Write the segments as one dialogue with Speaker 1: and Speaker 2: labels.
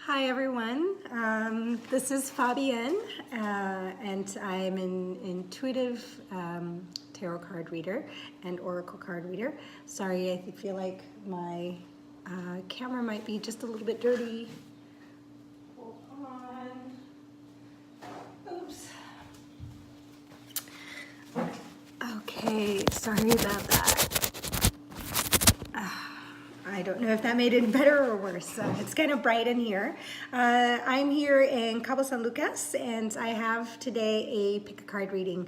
Speaker 1: Hi everyone, this is Fabienne, and I'm an intuitive tarot card reader and oracle card reader. Sorry, I feel like my camera might be just a little bit dirty. Hold on. Oops. Okay, sorry about that. I don't know if that made it better or worse. It's kind of bright in here. I'm here in Cabo San Lucas, and I have today a pick a card reading,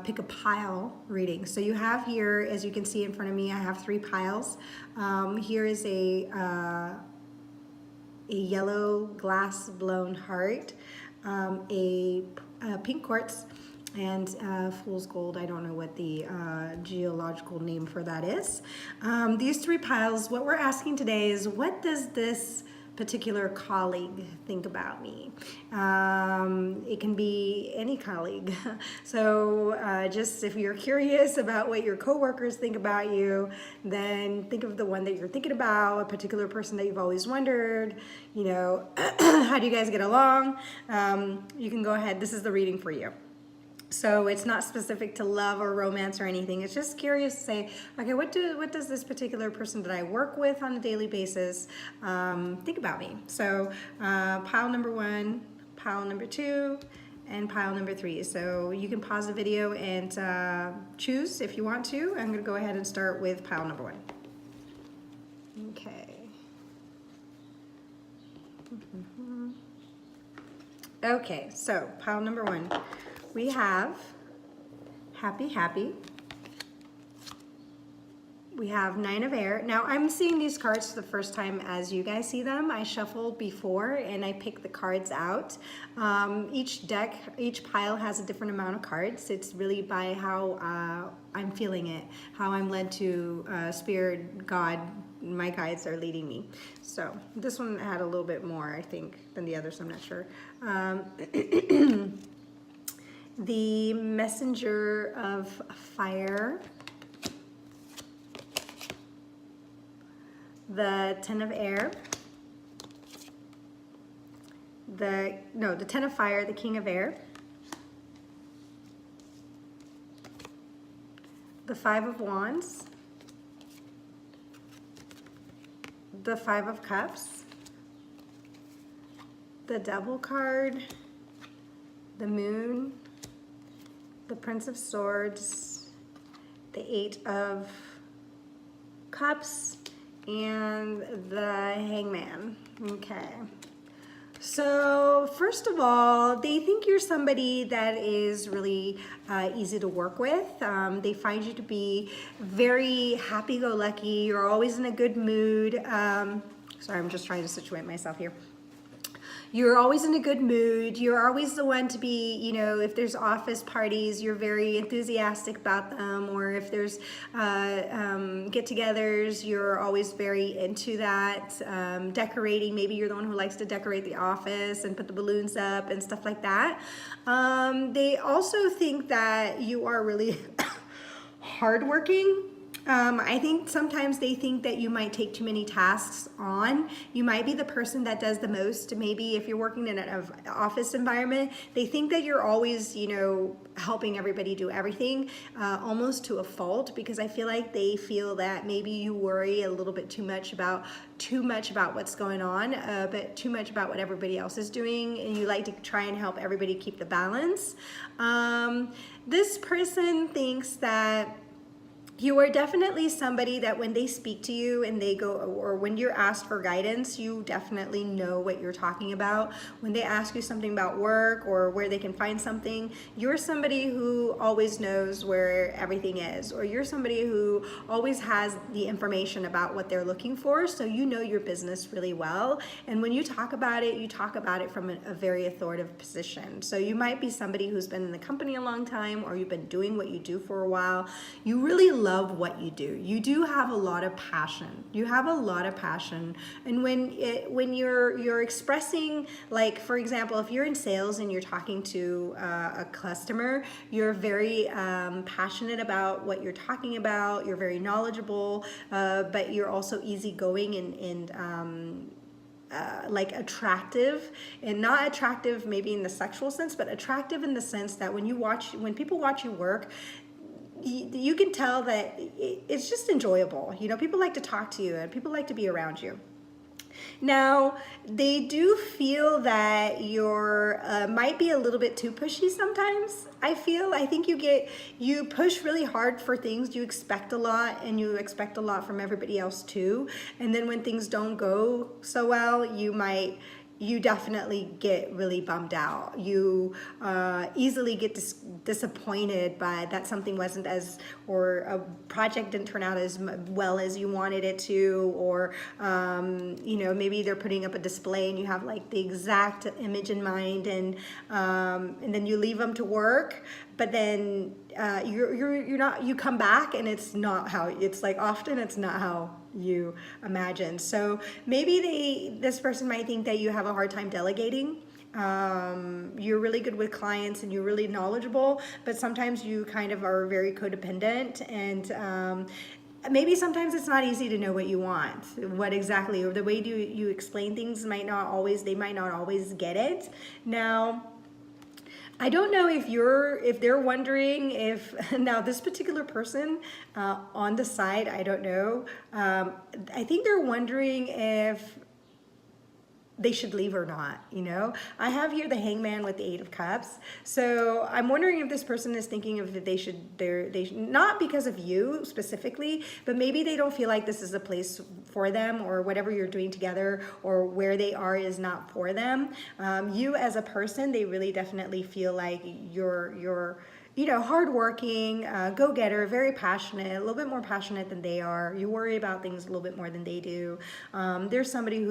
Speaker 1: pick a pile reading. So you have here, as you can see in front of me, I have 3 piles. Here is a yellow glass blown heart, a pink quartz, and fool's gold. I don't know what the geological name for that is. These 3 piles, what we're asking today is, what does this particular colleague think about me? It can be any colleague. So just if you're curious about what your coworkers think about you, then think of the one that you're thinking about, a particular person that you've always wondered, you know, how do you guys get along? You can go ahead, this is the reading for you. So it's not specific to love or romance or anything. It's just curious to say, okay, what does this particular person that I work with on a daily basis think about me? So pile number 1, pile number 2, and pile number 3. So you can pause the video and choose if you want to. I'm gonna go ahead and start with pile number 1. Okay. Okay, so pile number 1. We have happy, happy. We have 9 of air. Now I'm seeing these cards for the first time as you guys see them. I shuffled before and I picked the cards out. Each pile has a different amount of cards. It's really by how I'm feeling it, how I'm led to Spirit, God, my guides are leading me. So this one had a little bit more, I think, than the others. I'm not sure. The messenger of fire, the 10 of air, the 10 of fire, the king of air, the 5 of wands, the 5 of cups, the devil card, the moon, the Prince of Swords, the 8 of Cups, and the Hangman. Okay. So first of all, they think you're somebody that is really easy to work with. They find you to be very happy-go-lucky. You're always in a good mood. Sorry, I'm just trying to situate myself here. You're always in a good mood. You're always the one to be, you know, if there's office parties, you're very enthusiastic about them, or if there's get-togethers, you're always very into that. Decorating, maybe you're the one who likes to decorate the office and put the balloons up and stuff like that. They also think that you are really hardworking. I think sometimes they think that you might take too many tasks on. You might be the person that does the most. Maybe if you're working in an office environment, they think that you're always, you know, helping everybody do everything, almost to a fault, because I feel like they feel that maybe you worry a little bit too much about what's going on, but too much about what everybody else is doing, and you like to try and help everybody keep the balance. This person thinks that you are definitely somebody that when they speak to you and they go, or when you're asked for guidance, you definitely know what you're talking about. When they ask you something about work or where they can find something, you're somebody who always knows where everything is, or you're somebody who always has the information about what they're looking for, so you know your business really well. And when you talk about it, you talk about it from a very authoritative position. So you might be somebody who's been in the company a long time, or you've been doing what you do for a while. You really love what you do. You do have a lot of passion. You have a lot of passion. And when you're expressing, like, for example, if you're in sales and you're talking to a customer, you're very passionate about what you're talking about. You're very knowledgeable, but you're also easygoing and like attractive, and not attractive maybe in the sexual sense, but attractive in the sense that when people watch you work, you can tell that it's just enjoyable. You know, people like to talk to you and people like to be around you. Now, they do feel that you're might be a little bit too pushy sometimes. I think you push really hard for things. You expect a lot, and you expect a lot from everybody else too. And then when things don't go so well, you definitely get really bummed out. You easily get disappointed by that something wasn't or a project didn't turn out as well as you wanted it to, or you know, maybe they're putting up a display and you have like the exact image in mind, and then you leave them to work, but then you come back and it's not how often it's not how you imagine. So maybe this person might think that you have a hard time delegating. You're really good with clients and you're really knowledgeable, but sometimes you kind of are very codependent, and maybe sometimes it's not easy to know what you want, what exactly, or the way you explain things they might not always get it. Now, I don't know if they're wondering if, now this particular person on the side, I don't know. I think they're wondering if they should leave or not, you know? I have here the Hangman with the Eight of Cups. So I'm wondering if this person is thinking of that they should, not because of you specifically, but maybe they don't feel like this is a place for them, or whatever you're doing together or where they are is not for them. You as a person, they really definitely feel like you're you know, hardworking, go-getter, very passionate, a little bit more passionate than they are. You worry about things a little bit more than they do. There's somebody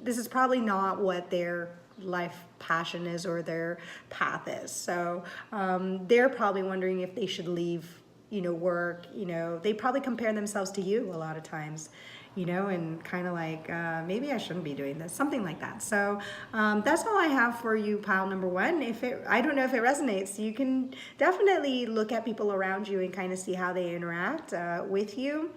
Speaker 1: this is probably not what their life passion is or their path is. So they're probably wondering if they should leave, you know, work. You know, they probably compare themselves to you a lot of times, you know, and kind of like, maybe I shouldn't be doing this, something like that. So that's all I have for you, pile number one. I don't know if it resonates. You can definitely look at people around you and kind of see how they interact with you.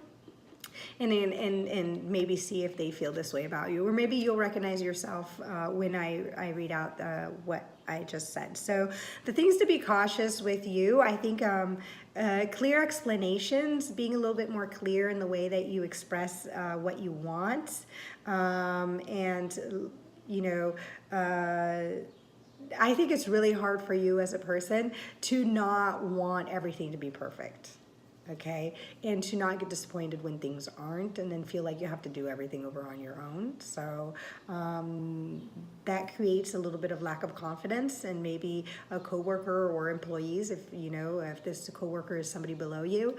Speaker 1: And maybe see if they feel this way about you, or maybe you'll recognize yourself when I read out what I just said. So the things to be cautious with you, I think clear explanations, being a little bit more clear in the way that you express what you want, and you know, I think it's really hard for you as a person to not want everything to be perfect. Okay, and to not get disappointed when things aren't, and then feel like you have to do everything over on your own. So that creates a little bit of lack of confidence, and maybe a coworker or employees, if you know, if this coworker is somebody below you,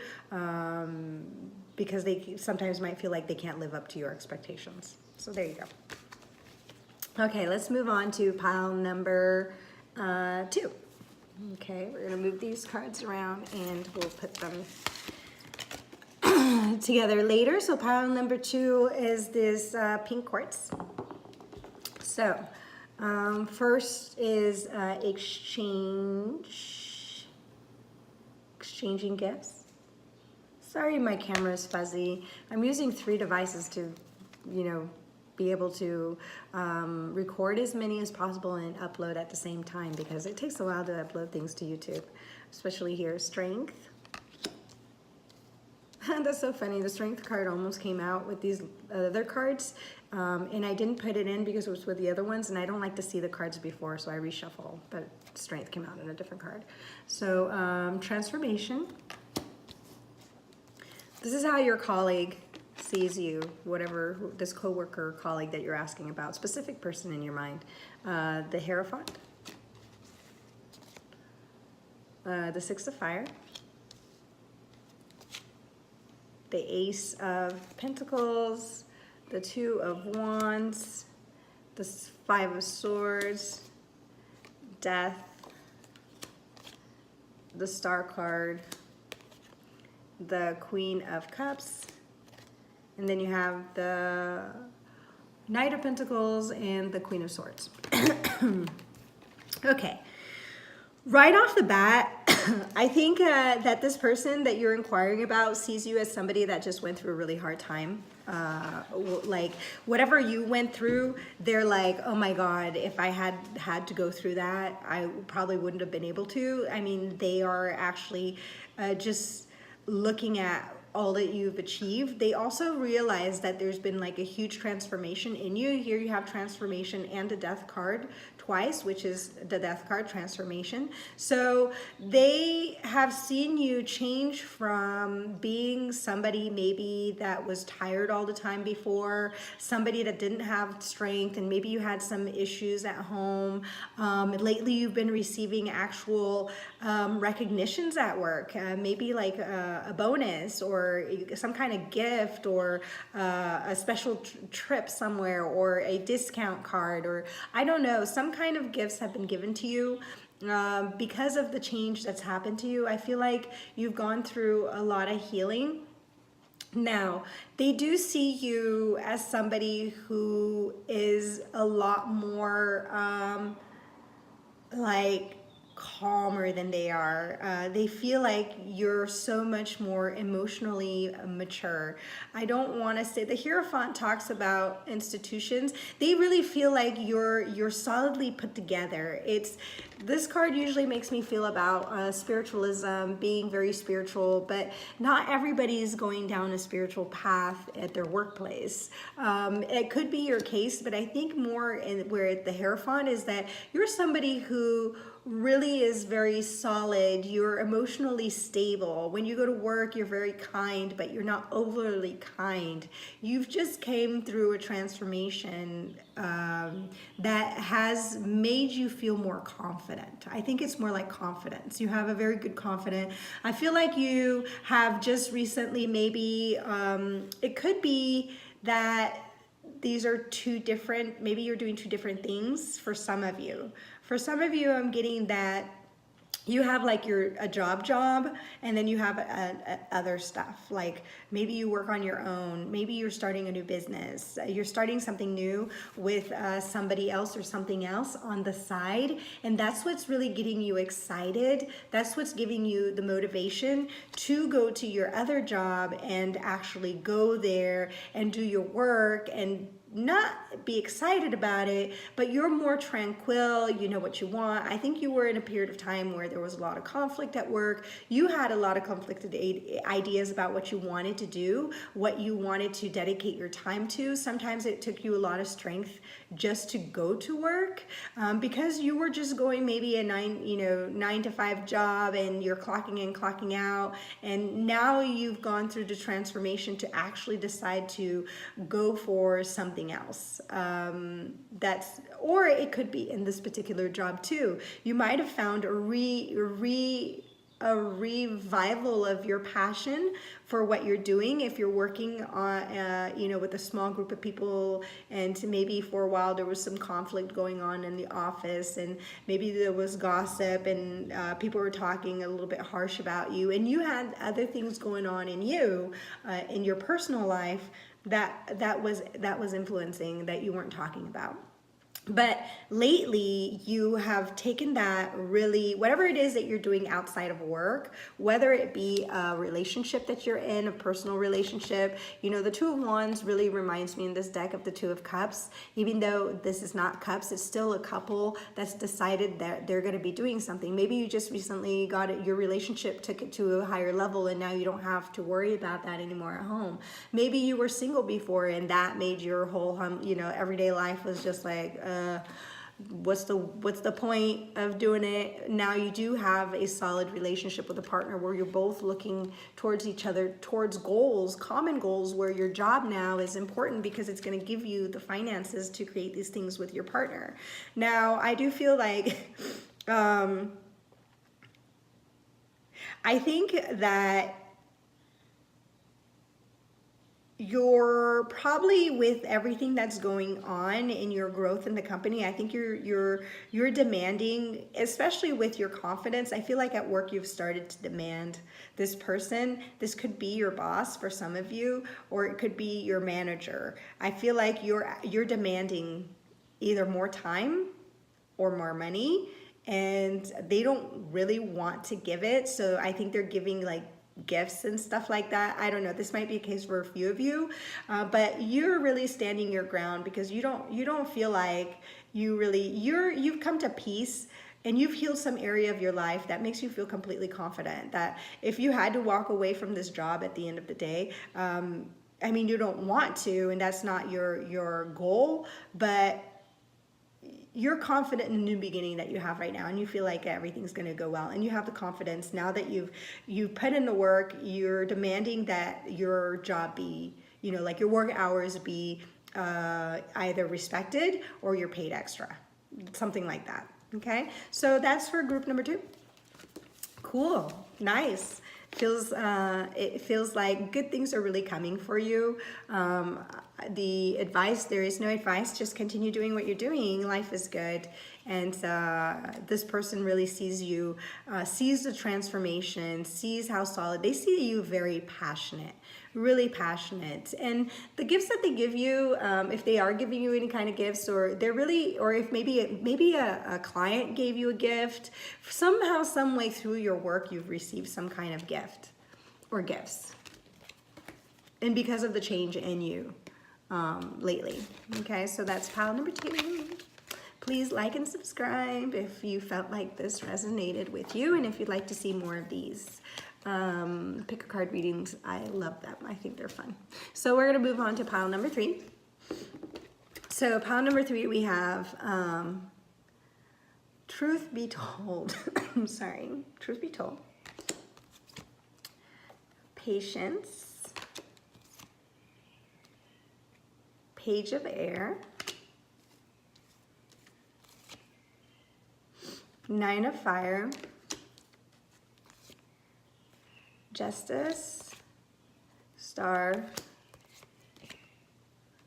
Speaker 1: because they sometimes might feel like they can't live up to your expectations. So there you go. Okay, let's move on to pile number 2. Okay, we're gonna move these cards around and we'll put them together later. So pile number 2 is this pink quartz. So first is exchanging gifts. Sorry, my camera is fuzzy. I'm using 3 devices to, you know, be able to record as many as possible and upload at the same time, because it takes a while to upload things to YouTube, especially here. Strength. That's so funny. The Strength card almost came out with these other cards, and I didn't put it in because it was with the other ones, and I don't like to see the cards before, so I reshuffle, but Strength came out in a different card. So transformation. This is how your colleague sees you, whatever, this coworker, colleague that you're asking about, specific person in your mind. The Hierophant, the Six of Fire, the Ace of Pentacles, the Two of Wands, the Five of Swords, Death, the Star card, the Queen of Cups, and then you have the Knight of Pentacles and the Queen of Swords. Okay, right off the bat, I think that this person that you're inquiring about sees you as somebody that just went through a really hard time. like whatever you went through, they're like, oh my God, if I had to go through that, I probably wouldn't have been able to. I mean, they are actually just looking at all that you've achieved. They also realize that there's been like a huge transformation in you. Here you have transformation and a death card twice, which is the death card transformation. So they have seen you change from being somebody maybe that was tired all the time before, somebody that didn't have strength, and maybe you had some issues at home. Lately you've been receiving actual recognitions at work, maybe like a bonus or some kind of gift or a special trip somewhere or a discount card, or I don't know, some kind of gifts have been given to you because of the change that's happened to you. I feel like you've gone through a lot of healing. Now, they do see you as somebody who is a lot more like calmer than they are. They feel like you're so much more emotionally mature. I don't want to say, the Hierophant talks about institutions. They really feel like you're solidly put together. This card usually makes me feel about spiritualism, being very spiritual, but not everybody is going down a spiritual path at their workplace. It could be your case, but I think more where the Hierophant is that you're somebody who really is very solid. You're emotionally stable. When you go to work, you're very kind, but you're not overly kind. You've just came through a transformation that has made you feel more confident. I think it's more like confidence. You have a very good confidence. I feel like you have just recently, maybe it could be that these are two different, maybe you're doing two different things for some of you. For some of you, I'm getting that you have like a job, and then you have other stuff. Like maybe you work on your own, maybe you're starting a new business, you're starting something new with somebody else or something else on the side, and that's what's really getting you excited. That's what's giving you the motivation to go to your other job and actually go there and do your work and not be excited about it, but you're more tranquil. You know what you want. I think you were in a period of time where there was a lot of conflict at work. You had a lot of conflicted ideas about what you wanted to do, what you wanted to dedicate your time to. Sometimes it took you a lot of strength just to go to work because you were just going maybe a 9 to 5 job, and you're clocking in, clocking out, and now you've gone through the transformation to actually decide to go for something else. Or it could be in this particular job too. You might have found a revival of your passion for what you're doing. If you're working on, with a small group of people, and maybe for a while there was some conflict going on in the office, and maybe there was gossip, and people were talking a little bit harsh about you, and you had other things going on in you, in your personal life, that was influencing, that you weren't talking about. But lately, you have taken that really, whatever it is that you're doing outside of work, whether it be a relationship that you're in, a personal relationship. The Two of Wands really reminds me in this deck of the Two of Cups. Even though this is not cups, it's still a couple that's decided that they're going to be doing something. Maybe you just recently got it, your relationship took it to a higher level, and now you don't have to worry about that anymore at home. Maybe you were single before, and that made your whole everyday life was just like, what's the point of doing it? Now you do have a solid relationship with a partner where you're both looking towards each other, towards goals, common goals, where your job now is important because it's going to give you the finances to create these things with your partner. Now, I do feel like I think that you're probably, with everything that's going on in your growth in the company, I think you're demanding, especially with your confidence. I feel like at work you've started to demand this person. This could be your boss for some of you, or it could be your manager. I feel like you're demanding either more time or more money, and they don't really want to give it. So I think they're giving like gifts and stuff like that. I don't know. This might be a case for a few of you, but you're really standing your ground because you don't feel like you've come to peace. And you've healed some area of your life that makes you feel completely confident that if you had to walk away from this job at the end of the day, I mean, you don't want to, and that's not your goal, but you're confident in the new beginning that you have right now, and you feel like everything's going to go well, and you have the confidence now that you've put in the work. You're demanding that your job be, like your work hours be either respected or you're paid extra, something like that. Okay, so that's for group number 2. Cool, nice. It feels like good things are really coming for you. The advice, there is no advice, just continue doing what you're doing. Life is good. And this person really sees you, sees the transformation, sees how solid. They see you very passionate, really passionate. And the gifts that they give you, if they are giving you any kind of gifts, or they're really, or if maybe a client gave you a gift, somehow, some way through your work, you've received some kind of gift or gifts. And because of the change in you lately. Okay, so that's pile number 2. Please like and subscribe if you felt like this resonated with you and if you'd like to see more of these pick a card readings. I love them. I think they're fun. So we're going to move on to pile number 3. So pile number 3, we have truth be told. I'm sorry. Truth be told. Patience. Page of Air. 9 of Fire, Justice, Star,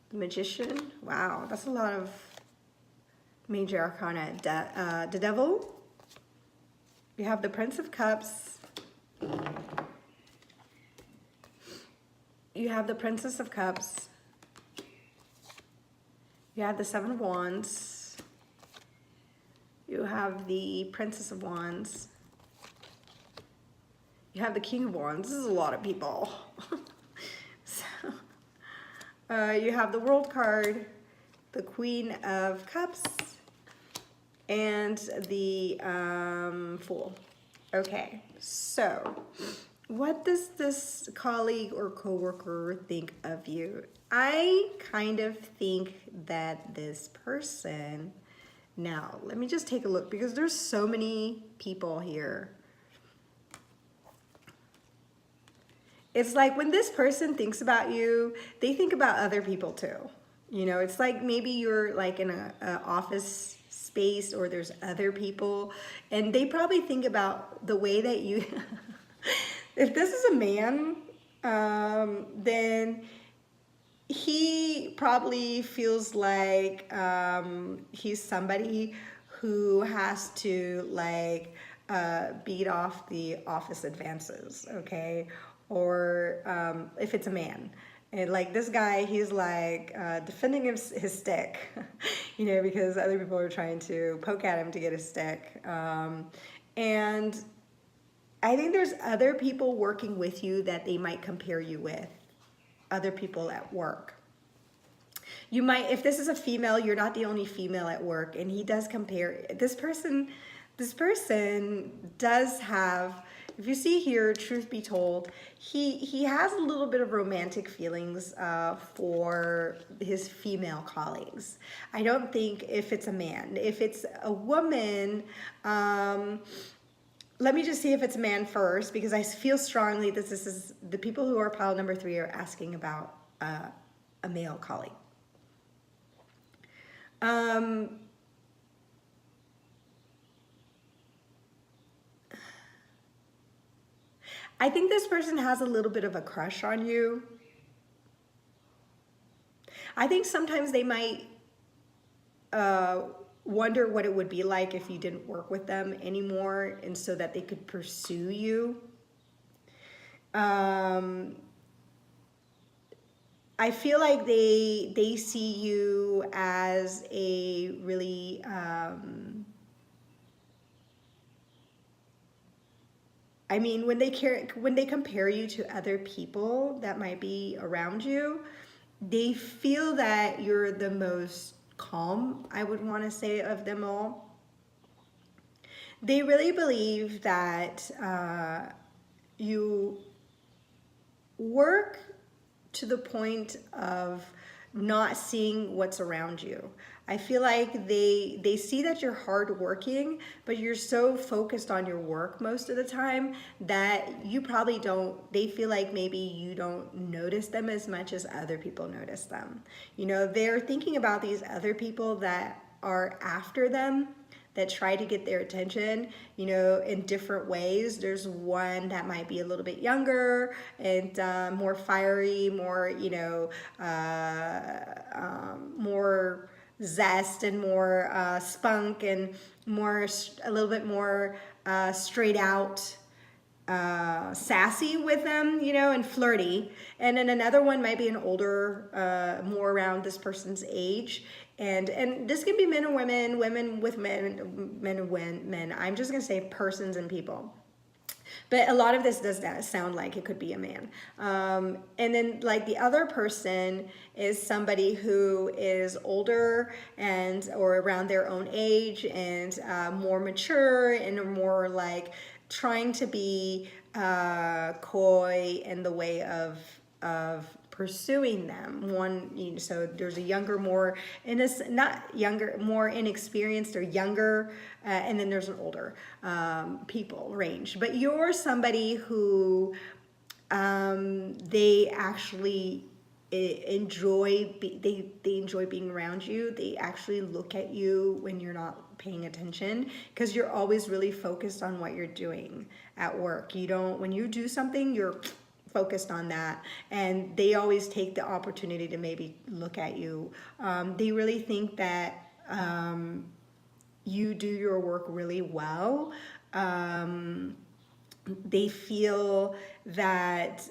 Speaker 1: the Magician. Wow, that's a lot of major arcana. The Devil. You have the Prince of Cups. You have the Princess of Cups. You have the 7 of Wands. You have the Princess of Wands. You have the King of Wands. This is a lot of people. So, you have the World card, the Queen of Cups, and the Fool. Okay, so what does this colleague or coworker think of you? I kind of think that this person... Now, let me just take a look because there's so many people here. It's like when this person thinks about you, they think about other people too. It's like maybe you're like in an office space or there's other people and they probably think about the way that you, if this is a man, then he probably feels like he's somebody who has to like beat off the office advances, okay? Or if it's a man, and like this guy, he's like defending his stick, because other people are trying to poke at him to get his stick. And I think there's other people working with you that they might compare you with. Other people at work. You might, if this is a female, you're not the only female at work, and he does compare. This person does have, if you see here, truth be told, he has a little bit of romantic feelings for his female colleagues. I don't think if it's a man. If it's a woman, let me just see if it's a man first, because I feel strongly that this is the people who are pile number 3 are asking about a male colleague. I think this person has a little bit of a crush on you. I think sometimes they might wonder what it would be like if you didn't work with them anymore, and so that they could pursue you. I feel like they see you as a really I mean, when they compare you to other people that might be around you, they feel that you're the most calm, I would want to say, of them all. They really believe that you work to the point of not seeing what's around you. I feel like they see that you're hardworking, but you're so focused on your work most of the time that you probably don't, they feel like maybe you don't notice them as much as other people notice them. You know, they're thinking about these other people that are after them, that try to get their attention, you know, in different ways. There's one that might be a little bit younger and more fiery, more, you know, more zest and more spunk and more, a little bit more straight out, sassy with them, you know, and flirty. And then another one might be an older, more around this person's age. And this can be men and women, women with men, men and men. I'm just gonna say persons and people. But a lot of this does that sound like it could be a man. And then like the other person is somebody who is older and or around their own age and more mature and more like trying to be coy in the way of pursuing them. One, you know, so there's a younger, more not younger, more inexperienced or younger, and then there's an older people range. But you're somebody who they actually enjoy. They enjoy being around you. They actually look at you when you're not paying attention because you're always really focused on what you're doing at work. You don't, when you do something, you're focused on that, and they always take the opportunity to maybe look at you. They really think that you do your work really well. They feel that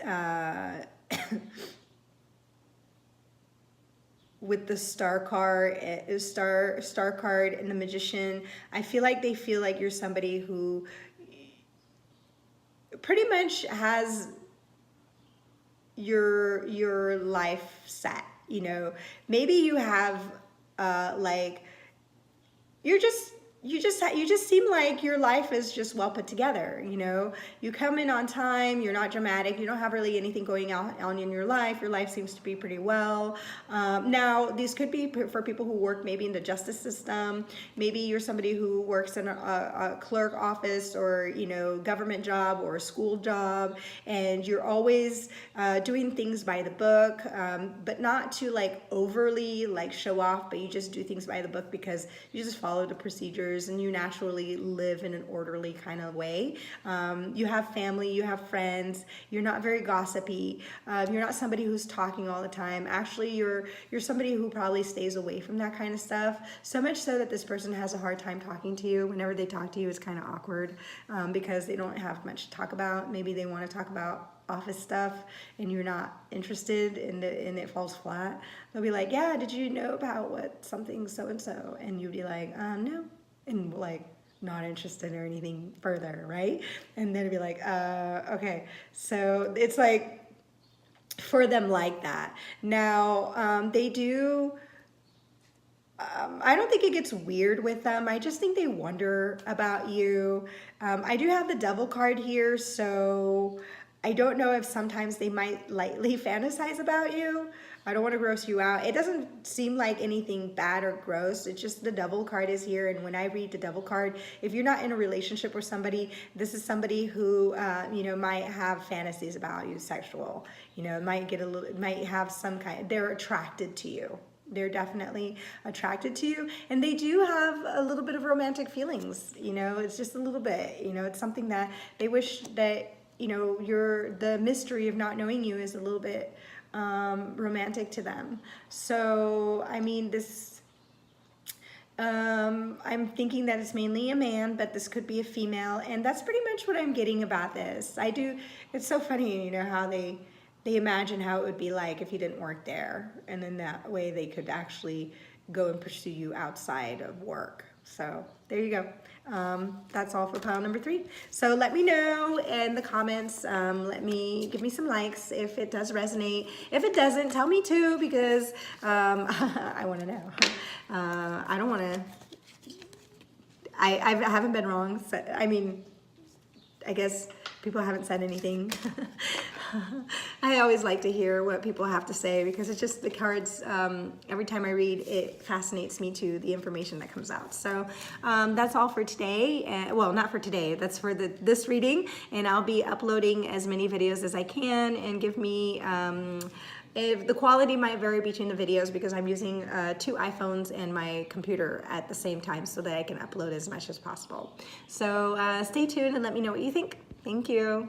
Speaker 1: with the star card, star card and the magician, I feel like they feel like you're somebody who pretty much has your life set. You know, maybe you have like you just seem like your life is just well put together. You know, you come in on time, you're not dramatic, you don't have really anything going on in your life seems to be pretty well. Now these could be for people who work maybe in the justice system. Maybe you're somebody who works in a clerk office or, you know, government job or a school job, and you're always doing things by the book, but not to like overly like show off, but you just do things by the book because you just follow the procedures and you naturally live in an orderly kind of way. You have family, you have friends, you're not very gossipy, you're not somebody who's talking all the time. Actually, you're somebody who probably stays away from that kind of stuff, so much so that this person has a hard time talking to you. Whenever they talk to you, it's kind of awkward because they don't have much to talk about. Maybe they want to talk about office stuff and you're not interested and it falls flat. They'll be like, yeah, did you know about what something so-and-so? And you'd be like, no. And like not interested or anything further, right? And then it'd be like, okay. So it's like for them like that. Now, they do, I don't think it gets weird with them. I just think they wonder about you. I do have the devil card here, so I don't know if sometimes they might lightly fantasize about you. I don't want to gross you out. It doesn't seem like anything bad or gross. It's just the devil card is here. And when I read the devil card, if you're not in a relationship with somebody, this is somebody who, you know, might have fantasies about you, sexual, you know, might have some kind, they're attracted to you. They're definitely attracted to you, and they do have a little bit of romantic feelings. You know, it's just a little bit, you know, it's something that they wish that, you know, the mystery of not knowing you is a little bit romantic to them. So, I mean, this, I'm thinking that it's mainly a man, but this could be a female, and that's pretty much what I'm getting about this. It's so funny, you know, how they imagine how it would be like if you didn't work there, and then that way they could actually go and pursue you outside of work. So there you go. That's all for pile number 3. So let me know in the comments. Give me some likes if it does resonate. If it doesn't, tell me too, because I want to know. I don't want to. I haven't been wrong. So, I mean, I guess people haven't said anything. I always like to hear what people have to say, because it's just the cards, every time I read, it fascinates me to the information that comes out. So that's all for today. Well, not for today, that's for this reading, and I'll be uploading as many videos as I can, and give me, if the quality might vary between the videos, because I'm using 2 iPhones and my computer at the same time, so that I can upload as much as possible. So stay tuned and let me know what you think. Thank you.